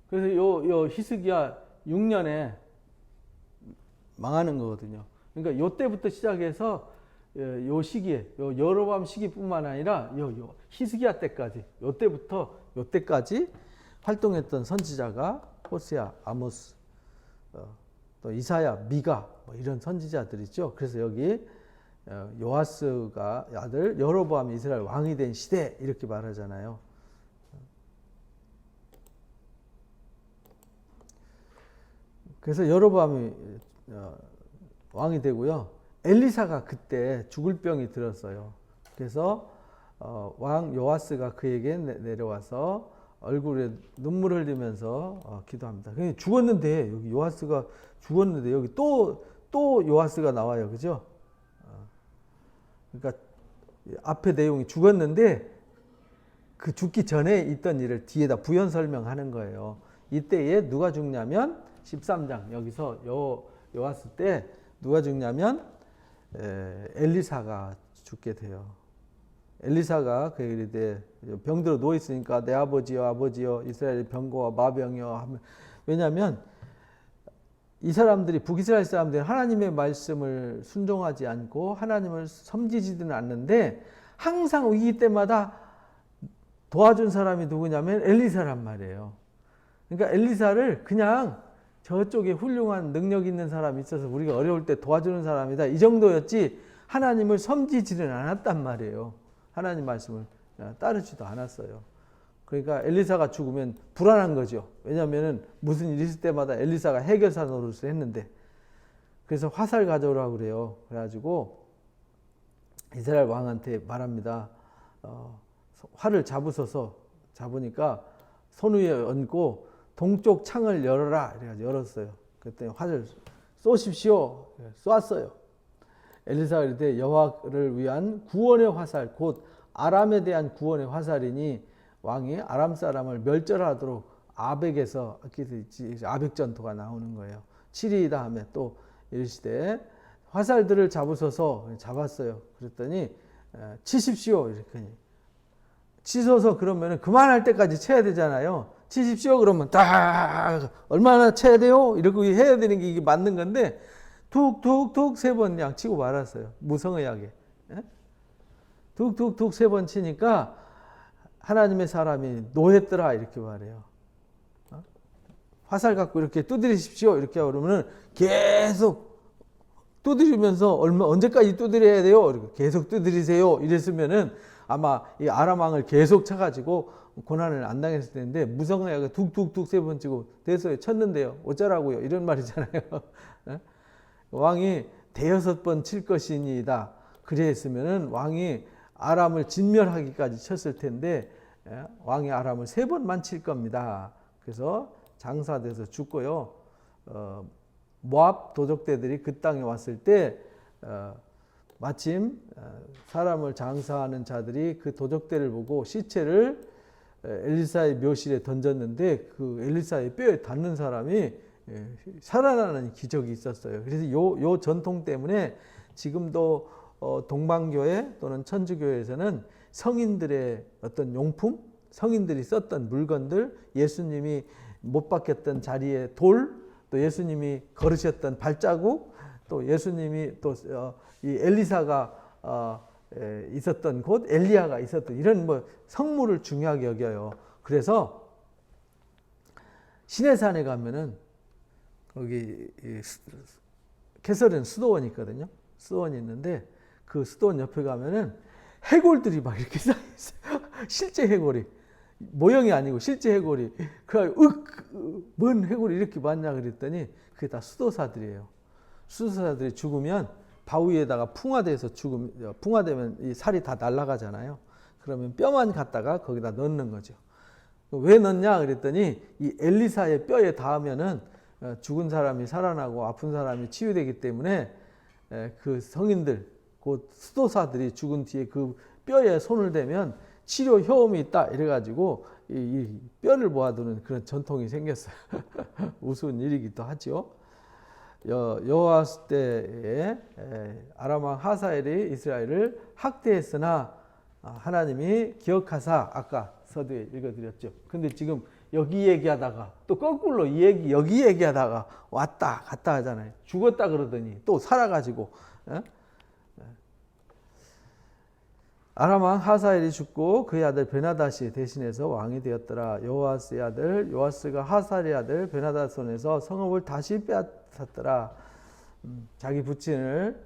그래서 요 히스기야 6년에 망하는 거거든요. 그러니까 요 때부터 시작해서 요 시기에 요 여로보암 시기뿐만 아니라 요 히스기야 때까지 요 때부터 요 때까지 활동했던 선지자가 호세아, 아모스, 또 이사야, 미가 뭐 이런 선지자들이죠. 그래서 여기 요아스가 아들 여로보암이 이스라엘 왕이 된 시대 이렇게 말하잖아요. 그래서 여로보암이 왕이 되고요. 엘리사가 그때 죽을 병이 들었어요. 그래서 왕 요아스가 그에게 내려와서 얼굴에 눈물 흘리면서 기도합니다. 죽었는데 여기 요아스가 죽었는데 여기 또 요아스가 나와요. 그죠? 그러니까 앞에 내용이 죽었는데 그 죽기 전에 있던 일을 뒤에다 부연 설명하는 거예요. 이때에 누가 죽냐면 13장 여기서 요아스 때 누가 죽냐면 엘리사가 죽게 돼요. 엘리사가 그 이르되 병들어 누워 있으니까 내 아버지여 이스라엘 병거와 마병이여. 왜냐하면 이 사람들이 북이스라엘 사람들이 하나님의 말씀을 순종하지 않고 하나님을 섬기지는 않는데 항상 위기 때마다 도와준 사람이 누구냐면 엘리사란 말이에요. 그러니까 엘리사를 그냥 저쪽에 훌륭한 능력 있는 사람이 있어서 우리가 어려울 때 도와주는 사람이다 이 정도였지 하나님을 섬기지는 않았단 말이에요. 하나님 말씀을 따르지도 않았어요. 그러니까 엘리사가 죽으면 불안한 거죠. 왜냐하면 무슨 일이 있을 때마다 엘리사가 해결사 노릇을 했는데. 그래서 화살 가져오라고 그래요. 그래가지고 이스라엘 왕한테 말합니다. 활을 잡으니까 손 위에 얹고 동쪽 창을 열어라. 이래가지고 열었어요. 그때 활을 쏘십시오. 쏘았어요. 엘리사가 이르되 여호와를 위한 구원의 화살, 곧 아람에 대한 구원의 화살이니 왕이 아람 사람을 멸절하도록 아벡에서 아벡 전투가 나오는 거예요. 7위 다음에 또 이르시되 화살들을 잡았어요. 그랬더니 치십시오. 이렇게 치셔서 그러면 그만할 때까지 쳐야 되잖아요. 치십시오. 그러면 딱 얼마나 쳐야 돼요? 이렇게 해야 되는 게 이게 맞는 건데 툭툭툭 3번 그냥 치고 말았어요. 무성의하게. 툭툭툭 3번 치니까 하나님의 사람이 노했더라 이렇게 말해요. 화살 갖고 이렇게 두드리십시오 이렇게 그러면 계속 두드리면서 언제까지 두드려야 돼요? 이렇게 계속 두드리세요. 이랬으면은 아마 이 아람 왕을 계속 쳐가지고 고난을 안 당했을 텐데 무성의하게 툭툭툭 3번 치고 됐어요. 쳤는데요. 어쩌라고요? 이런 말이잖아요. 왕이 5번 칠 것이니이다. 그랬으면은 왕이 아람을 진멸하기까지 쳤을 텐데 왕이 아람을 3번만 칠 겁니다. 그래서 장사돼서 죽고요. 모압 도적대들이 그 땅에 왔을 때 마침 사람을 장사하는 자들이 그 도적대를 보고 시체를 엘리사의 묘실에 던졌는데 그 엘리사의 뼈에 닿는 사람이 살아나는 기적이 있었어요. 그래서 요 전통 때문에 지금도 동방교회 또는 천주교회에서는 성인들의 어떤 용품, 성인들이 썼던 물건들, 예수님이 못 박혔던 자리에 돌, 또 예수님이 걸으셨던 발자국, 또 예수님이 또 이 엘리사가 있었던 곳, 엘리야가 있었던 이런 뭐 성물을 중요하게 여겨요. 그래서 시내산에 가면은 거기 개설은 수도원이 있거든요. 수도원이 있는데 그 수도원 옆에 가면은 해골들이 막 이렇게 쌓여 있어요. 실제 해골이. 모형이 아니고 실제 해골이. 그래가지고 뭔 해골이 이렇게 많냐 그랬더니 그게 다 수도사들이에요. 수도사들이 죽으면 바위에다가 풍화돼서 풍화되면 이 살이 다 날아가잖아요. 그러면 뼈만 갖다가 거기다 넣는 거죠. 왜 넣냐 그랬더니 이 엘리사의 뼈에 닿으면은 죽은 사람이 살아나고 아픈 사람이 치유되기 때문에 그 성인들, 그 수도사들이 죽은 뒤에 그 뼈에 손을 대면 치료 효험이 있다 이래가지고 이 뼈를 모아두는 그런 전통이 생겼어요. 우스운 일이기도 하죠. 여호와스 때에 아람 왕 하사엘이 이스라엘을 학대했으나 하나님이 기억하사 아까 서두에 읽어드렸죠. 근데 지금 여기 얘기하다가 또 거꾸로 여기 얘기하다가 왔다 갔다 하잖아요. 죽었다 그러더니 또 살아가지고. 아람 왕 하사엘이 죽고 그의 아들 베나닷이 대신해서 왕이 되었더라. 여호아스의 아들 요아스가 하사엘의 아들 베나닷 손에서 성읍을 다시 빼앗았더라. 자기 부친을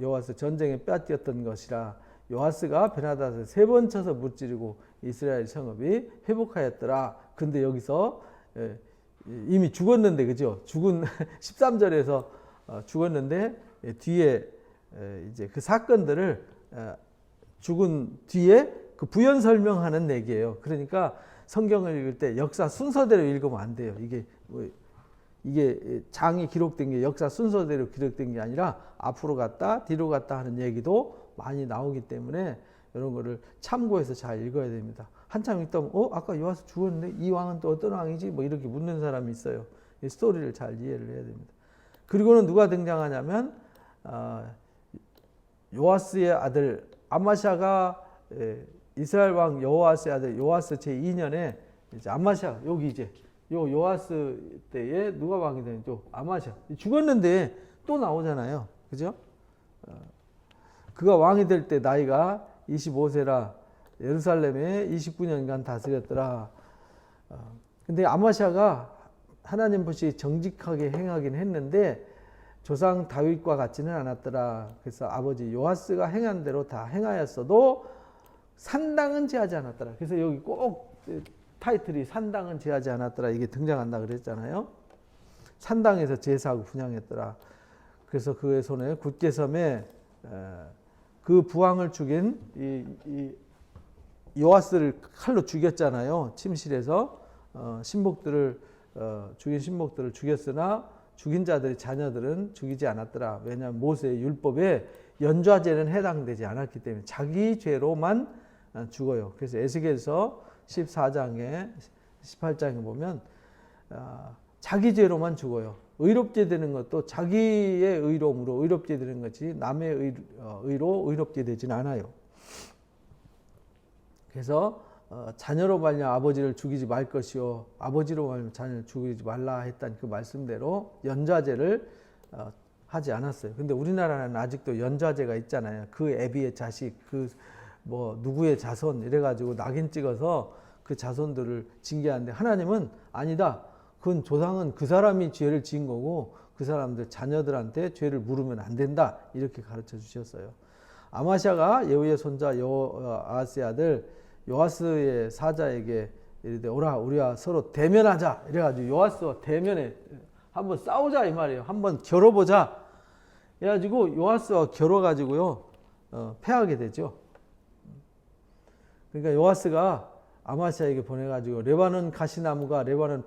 요아스 전쟁에 빼앗겼던 것이라. 요아스가 베나닷을 3번 쳐서 무찌르고 이스라엘 성읍이 회복하였더라. 근데 여기서 이미 죽었는데 그죠? 죽은 13절에서 죽었는데 뒤에 이제 그 사건들을 죽은 뒤에 그 부연 설명하는 얘기예요. 그러니까 성경을 읽을 때 역사 순서대로 읽으면 안 돼요. 이게 장이 기록된 게 역사 순서대로 기록된 게 아니라 앞으로 갔다 뒤로 갔다 하는 얘기도 많이 나오기 때문에 이런 거를 참고해서 잘 읽어야 됩니다. 한참 읽다 보면 아까 요아스 죽었는데 이 왕은 또 어떤 왕이지? 뭐 이렇게 묻는 사람이 있어요. 이 스토리를 잘 이해를 해야 됩니다. 그리고는 누가 등장하냐면 요아스의 아들 아마샤가 이스라엘 왕 여호아스의 아들 요아스 제2년에 이제 아마샤 여기 이제 요아스 때에 누가 왕이 되는지 아마샤 죽었는데 또 나오잖아요. 그죠? 그가 왕이 될 때 나이가 25세라 예루살렘에 29년간 다스렸더라. 근데 아마샤가 하나님 보시 정직하게 행하긴 했는데 조상 다윗과 같지는 않았더라. 그래서 아버지 요아스가 행한 대로 다 행하였어도 산당은 제하지 않았더라. 그래서 여기 꼭 타이틀이 산당은 제하지 않았더라. 이게 등장한다 그랬잖아요. 산당에서 제사하고 분향했더라. 그래서 그의 손에 굳게섬에 그 부왕을 죽인 이 요아스를 칼로 죽였잖아요. 침실에서 신복들을 죽인 신복들을 죽였으나 죽인 자들의 자녀들은 죽이지 않았더라. 왜냐하면 모세의 율법에 연좌제는 해당되지 않았기 때문에 자기 죄로만 죽어요. 그래서 에스겔서 14장에 18장에 보면 자기 죄로만 죽어요. 의롭게 되는 것도 자기의 의로움으로 의롭게 되는 것이 남의 의로 의롭게 되지는 않아요. 그래서 자녀로 말미암아 아버지를 죽이지 말 것이요 아버지로 말미암아 자녀를 죽이지 말라 했던 그 말씀대로 연좌제를 하지 않았어요. 근데 우리나라는 아직도 연좌제가 있잖아요. 그 애비의 자식, 그 뭐 누구의 자손 이래가지고 낙인 찍어서 그 자손들을 징계하는데 하나님은 아니다. 그건 조상은 그 사람이 죄를 지은 거고 그 사람들 자녀들한테 죄를 물으면 안 된다. 이렇게 가르쳐 주셨어요. 아마샤가 예후의 손자 요아스의 아들 요아스의 사자에게 이르되 오라 우리가 서로 대면하자 이래가지고 요아스와 대면에 한번 싸우자 이 말이에요. 한번 겨뤄보자 해가지고 요아스와 겨뤄가지고요 패하게 되죠. 그러니까 요아스가 아마시아에게 보내가지고 레바논 가시나무가 레바논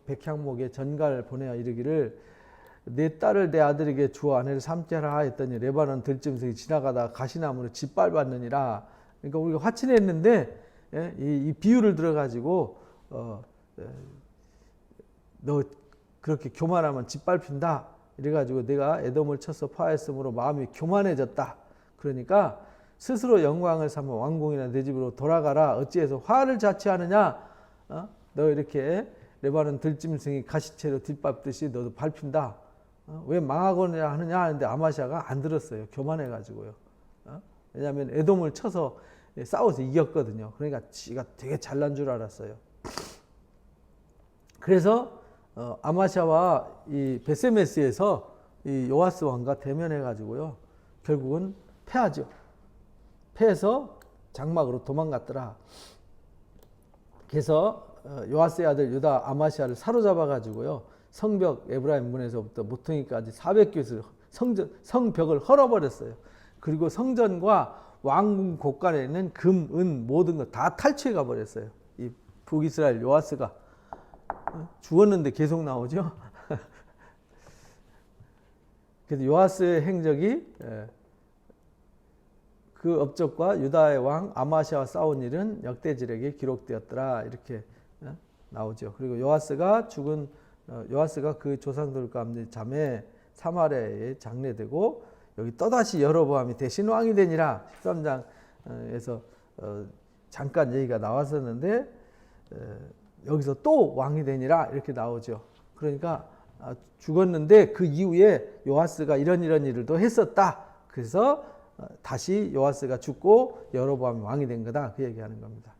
백향목에 전갈 보내어 이르기를 내 딸을 내 아들에게 주어 아내를 삼게 하라 했더니 레바논 들짐승이 지나가다 가시나무를 짓밟았느니라. 그러니까 우리가 화친했는데 이 비유를 들어가지고 너 그렇게 교만하면 짓밟힌다. 이래가지고 내가 에돔을 쳐서 파했으므로 마음이 교만해졌다. 그러니까 스스로 영광을 삼아 왕궁이나 내 집으로 돌아가라. 어찌해서 화를 자취하느냐. 너 이렇게 레바논 들짐승이 가시채로 뒷밟듯이 너도 밟힌다. 왜 망하거나 하느냐 하는데 아마시아가 안 들었어요. 교만해가지고요. 왜냐하면 에돔을 쳐서 싸워서 이겼거든요. 그러니까 지가 되게 잘난 줄 알았어요. 그래서 아마시아와 이 베세메스에서 이 요아스 왕과 대면해가지고요. 결국은 패하죠. 패해서 장막으로 도망갔더라. 그래서 요아스의 아들 유다 아마시아를 사로잡아가지고요. 성벽 에브라임 문에서부터 모퉁이까지 400규빗을 성벽을 헐어버렸어요. 그리고 성전과 왕궁 곳간에 있는 금, 은 모든 거 다 탈취해 가버렸어요. 이 북이스라엘 요아스가 죽었는데 계속 나오죠. 그래서 요아스의 행적이 그 업적과 유다의 왕 아마시아와 싸운 일은 역대지력에 기록되었더라. 이렇게 나오죠. 그리고 요아스가 그 조상들 가운데 잠에 사마리아에 장례되고 여기 또다시 여로보암이 대신 왕이 되니라. 13장에서 잠깐 얘기가 나왔었는데 여기서 또 왕이 되니라 이렇게 나오죠. 그러니까 죽었는데 그 이후에 요아스가 이런 일들도 했었다. 그래서 다시 요아스가 죽고 여로보암이 왕이 된 거다. 그 얘기하는 겁니다.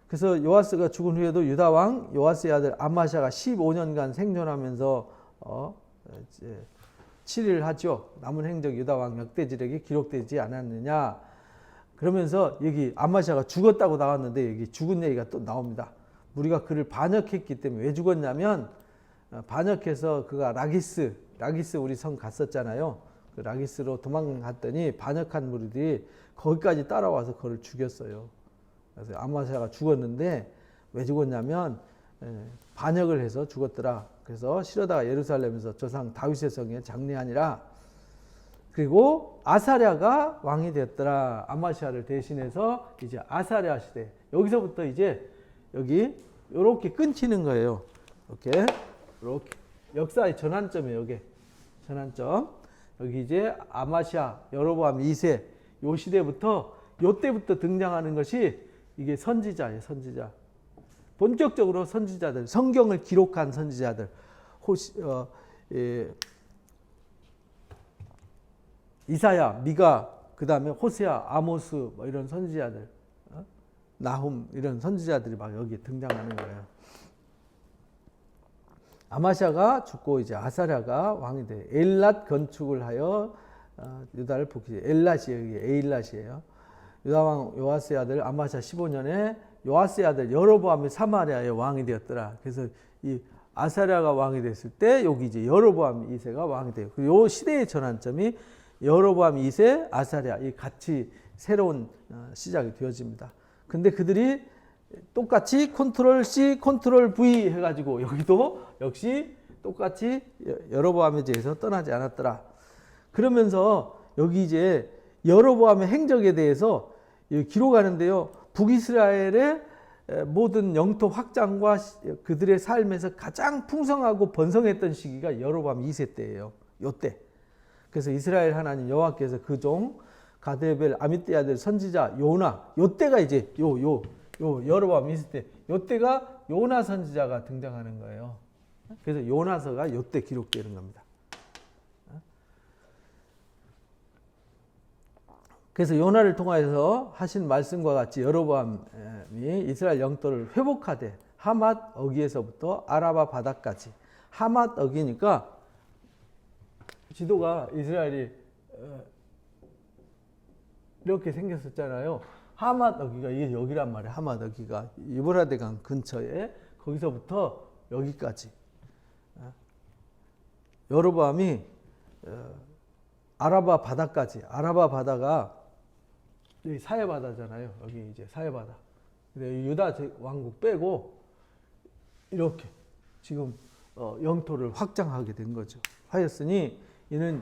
그래서 요아스가 죽은 후에도 유다 왕 요아스의 아들 아마시아가 15년간 생존하면서 7일 하죠. 남은 행적 유다 왕 역대지력이 기록되지 않았느냐. 그러면서 여기 아마시아가 죽었다고 나왔는데 여기 죽은 얘기가 또 나옵니다. 우리가 그를 반역했기 때문에. 왜 죽었냐면 반역해서 그가 라기스 우리 성 갔었잖아요. 그 라기스로 도망갔더니 반역한 무리들이 거기까지 따라와서 그를 죽였어요. 그래서 아마시아가 죽었는데 왜 죽었냐면 반역을 해서 죽었더라. 그래서 시러다가 예루살렘에서 조상 다윗의 성에 장례하니라. 그리고 아사랴가 왕이 됐더라. 아마시아를 대신해서 이제 아사랴 시대. 여기서부터 이제 여기 이렇게 끊기는 거예요. 이렇게 역사의 전환점이에요. 여기 전환점. 여기 이제 아마시아 여로보암 2세 요 시대부터 요때부터 등장하는 것이 이게 선지자예요. 선지자. 본격적으로 선지자들, 성경을 기록한 선지자들, 이사야, 미가, 그 다음에 호세아, 아모스 뭐 이런 선지자들, 나훔 이런 선지자들이 막 여기 등장하는 거예요. 아마시아가 죽고 이제 아사랴가 왕이 돼. 엘랏 건축을 하여 유다를 복귀. 엘랏이 여기 에일랏이에요. 유다 왕 요아스의 아들 아마시아 15년에 요아스의 아들 여로보암이 사마리아의 왕이 되었더라. 그래서 이 아사랴가 왕이 됐을 때 여기 이제 여로보암 2세가 왕이 돼요. 그리고 요 시대의 전환점이 여로보암 2세, 아사랴 이 같이 새로운 시작이 되어집니다. 근데 그들이 똑같이 컨트롤 C, 컨트롤 V 해가지고 여기도 역시 똑같이 여로보암에 대해서 떠나지 않았더라. 그러면서 여기 이제 여로보암의 행적에 대해서 기록하는데요. 북이스라엘의 모든 영토 확장과 그들의 삶에서 가장 풍성하고 번성했던 시기가 여로보암 2세 때예요. 요때. 그래서 이스라엘 하나님 여호와께서 그 종 가데벨 아미떼 아들 선지자 요나 요때가 이제 여로보암 2세 때 요때가 요나 선지자가 등장하는 거예요. 그래서 요나서가 요때 기록되는 겁니다. 그래서 요나를 통하여서 하신 말씀과 같이 여로보암이 이스라엘 영토를 회복하되 하맛 어기에서부터 아라바 바다까지. 하맛 어기니까 지도가 이스라엘이 이렇게 생겼었잖아요. 하맛 어기가 이게 여기란 말이에요. 하맛 어기가 유브라데강 근처에 거기서부터 여기까지. 여로보암이 아라바 바다까지. 아라바 바다가 여기 사해 바다잖아요. 여기 이제 사해 바다. 그래 유다 왕국 빼고 이렇게 지금 영토를 확장하게 된 거죠. 하였으니 이는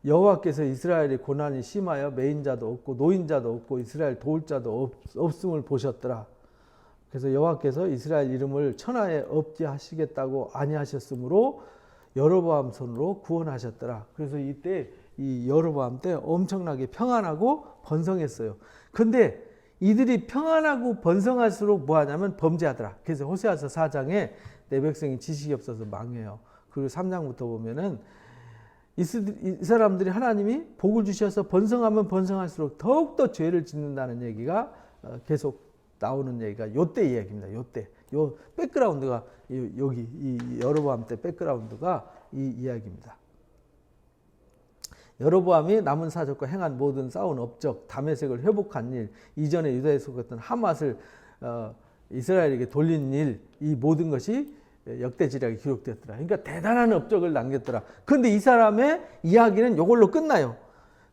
여호와께서 이스라엘의 고난이 심하여 매인자도 없고 노인자도 없고 이스라엘 도울 자도 없음을 보셨더라. 그래서 여호와께서 이스라엘 이름을 천하에 없게 하시겠다고 아니하셨으므로 여로보암 손으로 구원하셨더라. 그래서 이때 이 여로보암 때 엄청나게 평안하고 번성했어요. 근데 이들이 평안하고 번성할수록 뭐 하냐면 범죄하더라. 그래서 호세아서 4장에 내 백성이 지식이 없어서 망해요. 그리고 3장부터 보면은 이 사람들이 하나님이 복을 주셔서 번성하면 번성할수록 더욱더 죄를 짓는다는 얘기가 계속 나오는 얘기가 요때 이야기입니다. 요때. 요 백그라운드가 여기 이 여로보암 때 백그라운드가 이 이야기입니다. 여로보암이 남은 사적과 행한 모든 쌓은 업적, 다메섹을 회복한 일, 이전에 유다에 속했던 하맛을 이스라엘에게 돌린 일, 이 모든 것이 역대지략에 기록되었더라. 그러니까 대단한 업적을 남겼더라. 그런데 이 사람의 이야기는 이걸로 끝나요.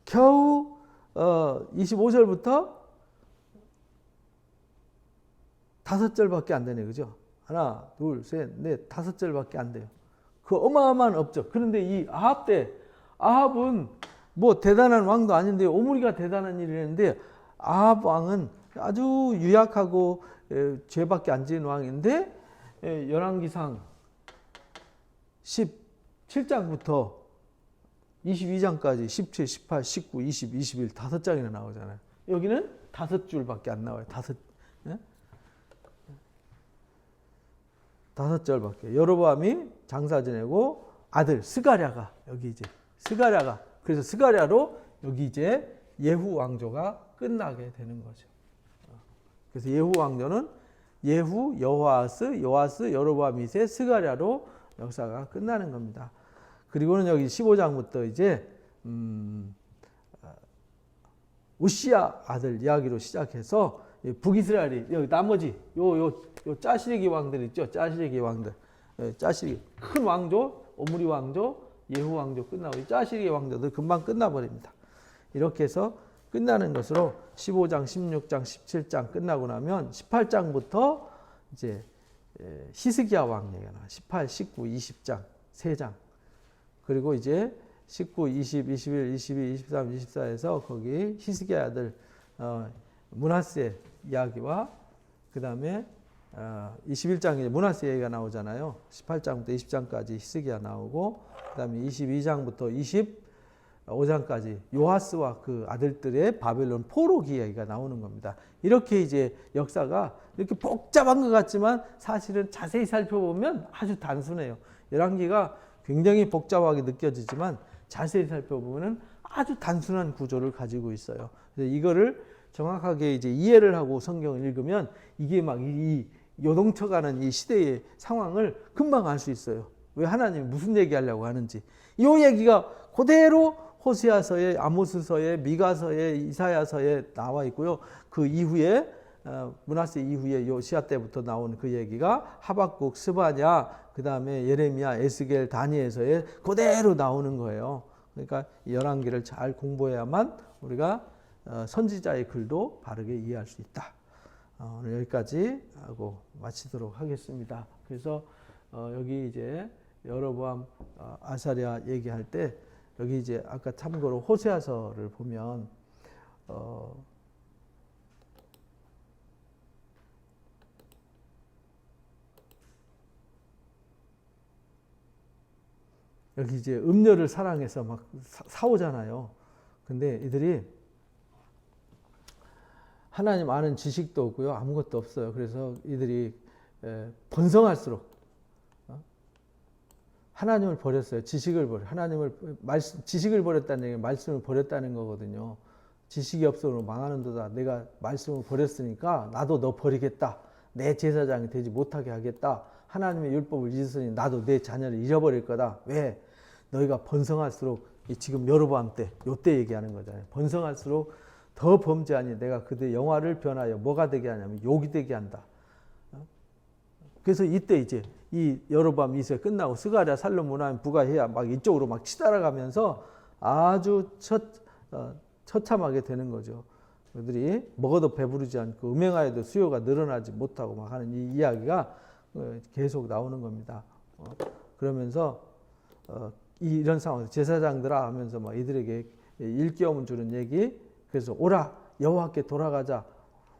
겨우 25절부터 5절밖에 안 되네, 그죠? 하나, 둘, 셋, 넷, 5절밖에 안 돼요. 그 어마어마한 업적. 그런데 이 아합 때, 아합은 뭐 대단한 왕도 아닌데 오므리가 대단한 일을 했는데 아합 왕은 아주 유약하고 죄밖에 안 지은 왕인데 열왕기상 17장부터 22장까지 17, 18, 19, 20, 21 5장이나 나오잖아요. 여기는 5줄밖에 안 나와요. 5절밖에. 여로보암이 장사 지내고 아들 스가랴가 여기 이제 스가랴가 그래서 스가랴로 여기 이제 예후 왕조가 끝나게 되는 거죠. 그래서 예후 왕조는 예후, 여호아스, 요아스, 여로보암 2세, 스가랴로 역사가 끝나는 겁니다. 그리고는 여기 15장부터 이제 우시야 아들 이야기로 시작해서 북이스라엘이 여기 나머지 요 짜시리기 왕들 있죠. 짜시리기 왕들. 짜시리기 큰 왕조, 오므리 왕조, 예후 왕조 끝나고 짜시리기 왕조들 금방 끝나버립니다. 이렇게 해서 끝나는 것으로 15장, 16장, 17장 끝나고 나면 18장부터 이제 히스기야 왕 얘기가 나와요. 18, 19, 20장 3장. 그리고 이제 19, 20, 21, 22, 23, 24에서 거기 히스기야 아들 므낫세 이야기와 그 다음에 21장에 므낫세 얘기가 나오잖아요. 18장부터 20장까지 히스기야 나오고 그 다음에 22장부터 25장까지 요아스와 그 아들들의 바벨론 포로기 이야기가 나오는 겁니다. 이렇게 이제 역사가 이렇게 복잡한 것 같지만 사실은 자세히 살펴보면 아주 단순해요. 열왕기가 굉장히 복잡하게 느껴지지만 자세히 살펴보면 아주 단순한 구조를 가지고 있어요. 그래서 이거를 정확하게 이제 이해를 하고 성경을 읽으면 이게 막 이 요동쳐가는 이 시대의 상황을 금방 알 수 있어요. 왜 하나님이 무슨 얘기하려고 하는지. 이 얘기가 그대로 호세아서에, 아모스서에, 미가서에, 이사야서에 나와 있고요. 그 이후에 므낫세 이후에 요시야 때부터 나온 그 얘기가 하박국, 스바냐, 그 다음에 예레미야, 에스겔, 다니엘서에 그대로 나오는 거예요. 그러니까 열왕기를 잘 공부해야만 우리가 선지자의 글도 바르게 이해할 수 있다. 오늘 여기까지 하고 마치도록 하겠습니다. 그래서 여기 이제 여로보암 아사랴 얘기할 때 여기 이제 아까 참고로 호세아서를 보면 여기 이제 음녀를 사랑해서 막 싸우잖아요. 근데 이들이 하나님 아는 지식도 없고요. 아무것도 없어요. 그래서 이들이 번성할수록 하나님을 버렸어요. 지식을 버려. 지식을 버렸다는 얘기는 말씀을 버렸다는 거거든요. 지식이 없어서 망하는도다. 내가 말씀을 버렸으니까 나도 너 버리겠다. 내 제사장이 되지 못하게 하겠다. 하나님의 율법을 잊었으니 나도 내 자녀를 잃어버릴 거다. 왜? 너희가 번성할수록 지금 여로보암 때, 요때 얘기하는 거잖아요. 번성할수록 더 범죄하니 내가 그들의 영화를 변하여 뭐가 되게 하냐면 욕이 되게 한다. 그래서 이때 이제 이 여로보암 2세 끝나고 스가랴, 살룸, 무나임, 부가해야 막 이쪽으로 막 치달아가면서 아주 처참하게 되는 거죠. 그들이 먹어도 배부르지 않고 음행하여도 수요가 늘어나지 못하고 막 하는 이 이야기가 계속 나오는 겁니다. 그러면서 이런 상황에서 제사장들아 하면서 막 이들에게 일깨움을 주는 얘기. 그래서 오라 여호와께 돌아가자.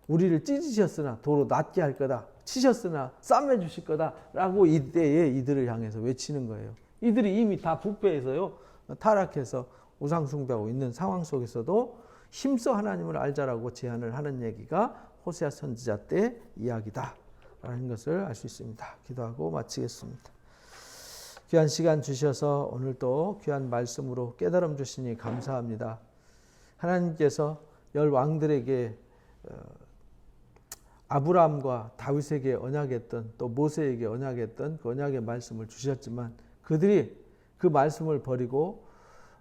우리를 찢으셨으나 도로 낫게 할 거다. 치셨으나 싸매 주실 거다라고 이때에 이들을 향해서 외치는 거예요. 이들이 이미 다 부패해서요, 타락해서 우상 숭배하고 있는 상황 속에서도 힘써 하나님을 알자라고 제안을 하는 얘기가 호세아 선지자 때 이야기다라는 것을 알 수 있습니다. 기도하고 마치겠습니다. 귀한 시간 주셔서 오늘 또 귀한 말씀으로 깨달음 주시니 감사합니다. 하나님께서 열 왕들에게 아브라함과 다윗에게 언약했던, 또 모세에게 언약했던 그 언약의 말씀을 주셨지만 그들이 그 말씀을 버리고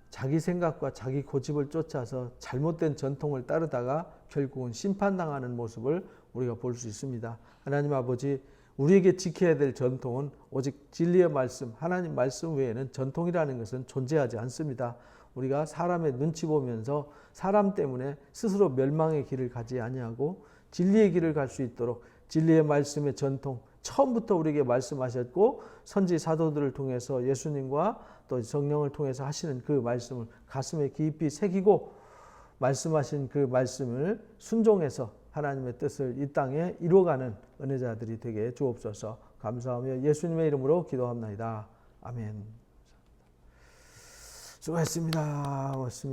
자기 생각과 자기 고집을 쫓아서 잘못된 전통을 따르다가 결국은 심판당하는 모습을 우리가 볼 수 있습니다. 하나님 아버지, 우리에게 지켜야 될 전통은 오직 진리의 말씀, 하나님 말씀 외에는 전통이라는 것은 존재하지 않습니다. 우리가 사람의 눈치 보면서 사람 때문에 스스로 멸망의 길을 가지 아니하고 진리의 길을 갈 수 있도록 진리의 말씀의 전통, 처음부터 우리에게 말씀하셨고 선지 사도들을 통해서 예수님과 또 성령을 통해서 하시는 그 말씀을 가슴에 깊이 새기고 말씀하신 그 말씀을 순종해서 하나님의 뜻을 이 땅에 이루어가는 은혜자들이 되게 주옵소서. 감사하며 예수님의 이름으로 기도합나이다. 아멘. 수고했습니다. 고맙습니다.